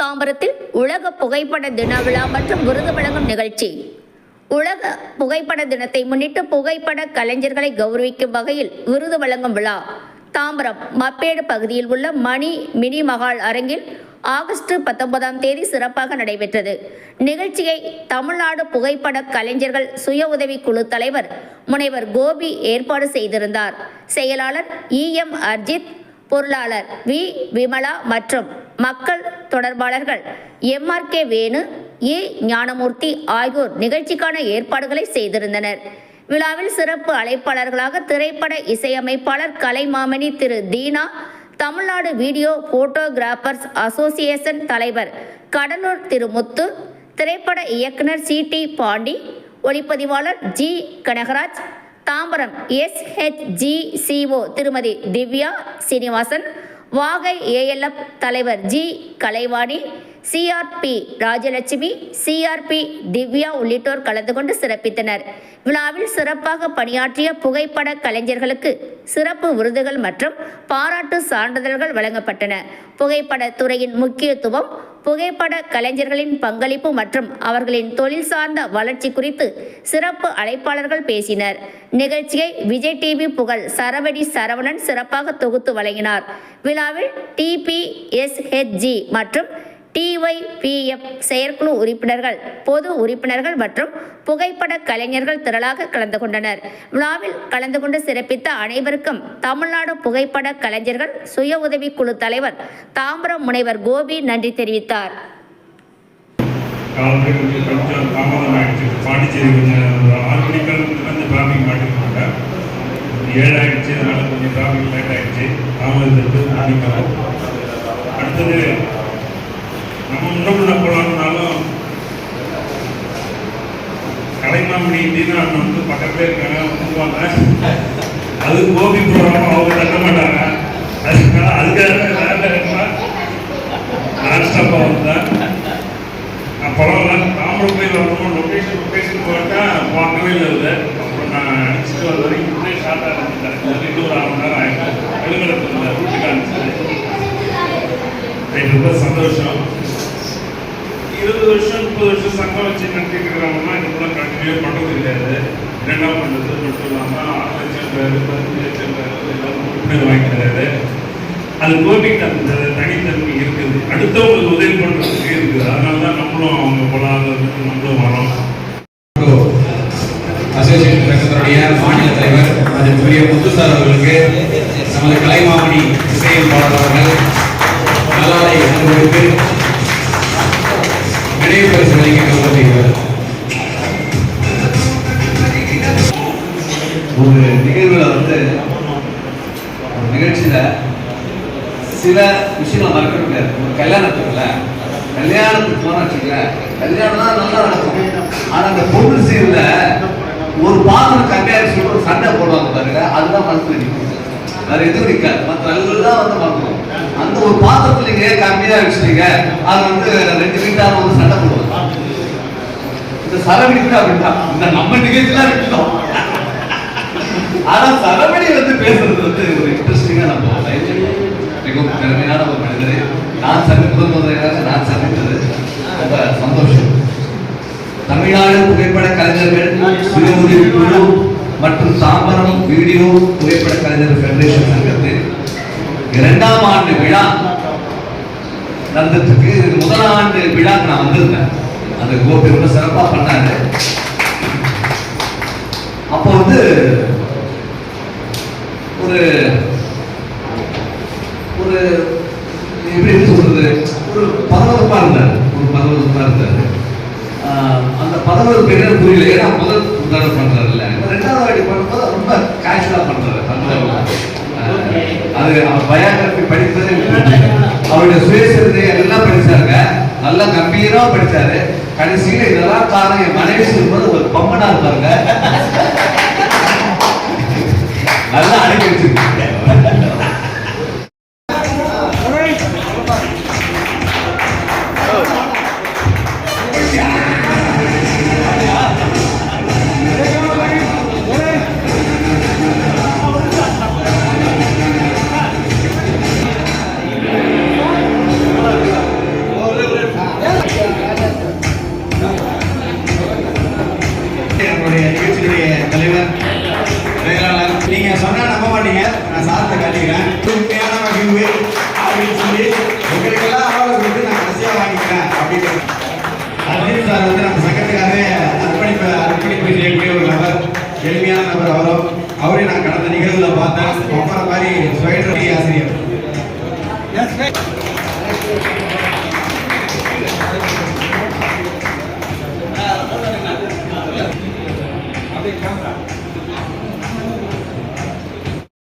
தாம்பரத்தில் உலக புகைப்பட தின விழா மற்றும் விருது வழங்கும் நிகழ்ச்சி. உலக புகைப்பட தினத்தை முன்னிட்டு புகைப்பட கலைஞர்களை கௌரவிக்கும் வகையில் விருது வழங்கும் விழா தாம்பரம் மப்பேடு பகுதியில் உள்ள மணி மினி மகால் அரங்கில் ஆகஸ்ட் 19ஆம் தேதி சிறப்பாக நடைபெற்றது. நிகழ்ச்சியை தமிழ்நாடு புகைப்பட கலைஞர்கள் சுய உதவி குழு தலைவர் முனைவர் கோபி ஏற்பாடு செய்திருந்தார். செயலாளர் EM அர்ஜித், பொருளாளர் V விமலா மற்றும் மக்கள் தொடர்பாளர்கள் MRK வேணு, E ஞானமூர்த்தி ஆகியோர் நிகழ்ச்சிக்கான ஏற்பாடுகளை செய்திருந்தனர். விழாவில் சிறப்பு அழைப்பாளர்களாக திரைப்பட இசையமைப்பாளர் கலைமாமணி திரு Deena, Tamil Nadu video photographers association தலைவர் கடலூர் திரு முத்து, திரைப்பட இயக்குனர் CT பாண்டி, ஒளிப்பதிவாளர் G கனகராஜ், தாம்பரம் SHGCO திருமதி திவ்யா சீனிவாசன், வாகை ALF தலைவர் G Kalaivani, CRP Rajalakshmi, CRP Divya உள்ளிட்டோர் கலந்து கொண்டு சிறப்பித்தனர். விழாவில் சிறப்பாக பணியாற்றிய புகைப்பட கலைஞர்களுக்கு சிறப்பு விருதுகள் மற்றும் பாராட்டு சான்றிதழ்கள் வழங்கப்பட்டன. புகைப்பட துறையின் முக்கியத்துவம், புகைப்பட கலைஞர்களின் பங்களிப்பு மற்றும் அவர்களின் தொழில் சார்ந்த வளர்ச்சி குறித்து சிறப்பு அழைப்பாளர்கள் பேசினர். நிகழ்ச்சியை விஜய் டிவி புகழ் சரவடி சரவணன் சிறப்பாக தொகுத்து வழங்கினார். விழாவில் TPSHG மற்றும் TYPF செயற்குழு உறுப்பினர்கள், பொது உறுப்பினர்கள் மற்றும் புகைப்பட கலைஞர்கள் திரளாக கலந்து கொண்டனர். விழாவில் கலந்து கொண்டு சிறப்பித்த அனைவருக்கும் தமிழ்நாடு புகைப்பட கலைஞர்கள் சுய உதவி குழு தலைவர் தாம்பரம் முனைவர் கோபி நன்றி தெரிவித்தார். நம்ம முன்ன போகலான்னாலும் கலைமாமணி தீனா வந்து பக்கத்துல இருக்காங்க, வந்துருவாங்க. அது கோபி போகிறோம், அவங்க தட்ட மாட்டாங்க. அதுக்காக நான் ஸ்டாப்பாக வந்தேன். அப்போலாம் தாம்பரம் போய் வரணும், லொக்கேஷன் போட்டா பார்க்கவே இல்லை. அப்புறம் நான் அடிச்சுட்டு வர வரைக்கும் இப்படியே ஷார்ட்டாக இருந்துட்டேன். இன்னொரு 1/2 மணி நேரம் ஆகிடும். எழுதுறதுல வீட்டுக்கு அனுப்பிச்சு ரொம்ப சந்தோஷம். 20 வருஷம் 30 வருஷம் சங்கம் வச்சு நடத்திட்டு இருக்கிறவங்கன்னா இதுக்குலாம் கண்டினியூ பண்ணுறது கிடையாது. இரண்டாம் பண்ணுறது மட்டும் இல்லாமல் 6 லட்சம் பேர் 15 லட்சம் பேர் எல்லாரும் உறுப்பினர் வாங்கிக்கிறாரு. அது கோபிக்கு அந்த தனித்தன்மை இருக்குது, அடுத்தவங்களுக்கு உதவி பண்ணுறதுக்கு இருக்குது. அதனால தான் நம்மளும் அவங்க பொருளாதாரத்துக்கு நம்மளும் வரோம். அசோசியேஷன் சங்கத்தினுடைய மாநில தலைவர் அதற்குரிய முத்துசார் அவர்களுக்கு நமது கலைமாமணி இசையமைப்பாளர் அவர்கள் நல்லாலை அவர்களுக்கு நினைவு பரிசு வழங்கி கௌரவிக்கிறார். ஒரு நிகழ்வுல ஒரு நிகழ்ச்சியில சில விஷயங்கள் மறக்க முடியாது. ஒரு கல்யாணத்துக்கு போனா கல்யாணம் தான் நல்லா நடக்கும். ஆனா அந்த பொண்ணு சீர்ல ஒரு பாத்திரம் கல்யாணம் சொல்லி ஒரு சண்டை போடுவாங்க பாருங்க, அதுதான் மனசுல நிற்கும். வேற எதுவும் நிற்காது, மற்ற எல்லாம் வந்து மறக்கணும். அந்த ஒரு பாத்திரத்துல நீங்க கம்மியா வச்சுட்டீங்க, அது வந்து 2 வீட்டாரும் வந்து சண்டை போடுவாங்க. இந்த சரவணி கூட அப்படின்னா இந்த நம்ம நிகழ்ச்சியெல்லாம் விட்டுட்டோம். ஆனா சரவணி வந்து பேசுறது வந்து ஒரு இன்ட்ரெஸ்டிங்கா நம்ம மிகவும் திறமையான ஒரு மனிதர். நான் சந்தித்தது ரொம்ப சந்தோஷம். தமிழ்நாடு புகைப்பட கலைஞர்கள் சுய உதவி குழு மற்றும் தாம்பரம் வீடியோ புகைப்பட கலைஞர் ஃபெடரேஷன் சங்கத்தில் 2ஆம் ஆண்டு விழா நடந்ததுக்கு 1ஆம் ஆண்டு விழாக்கு நான் வந்திருந்தேன். அந்த கோபி ரொம்ப சிறப்பா பண்ணாரு. அப்போ வந்து ஒரு ஒரு எப்படி சொல்றது, ஒரு பரபரப்பா இருந்தாரு. அந்த பரபரப்பு பேர் புரியல. ஏன்னா முதல் உதாரணம் பண்றாரு இல்ல, 2ஆவது வாட்டி பண்ணும்போது ரொம்ப கேஷுவலா பண்றாரு. அது அவர் பயோகிராபி படிப்பதே, அவருடைய சுயசரிதை எல்லாம் படிச்சாங்க, நல்லா கம்பீரமா படிச்சாரு. கடைசியில இதெல்லாம் காரணம் என் மனைவி சொல்லும்போது ஒரு பம்பனா இருப்பாருங்க, நல்லா அனுப்பி வச்சிருக்காங்க. இருக்கு அப்படின்னு சொல்லி உங்களுக்கெல்லாம் ஆவலை கொடுத்து நான் கடைசியாக வாங்கிக்கிறேன் அப்படின்னு அர்ஜுன் சார் வந்து நம்ம சங்கத்துக்காகவே அர்ப்பணிப்பு செய்யக்கூடிய ஒரு நபர், எளிமையான நபர். அவரையும் நான் கடந்த நிகழ்வுல பார்த்தேன். அப்புறம் மாதிரி ஸ்வைடர் ஆசிரியர்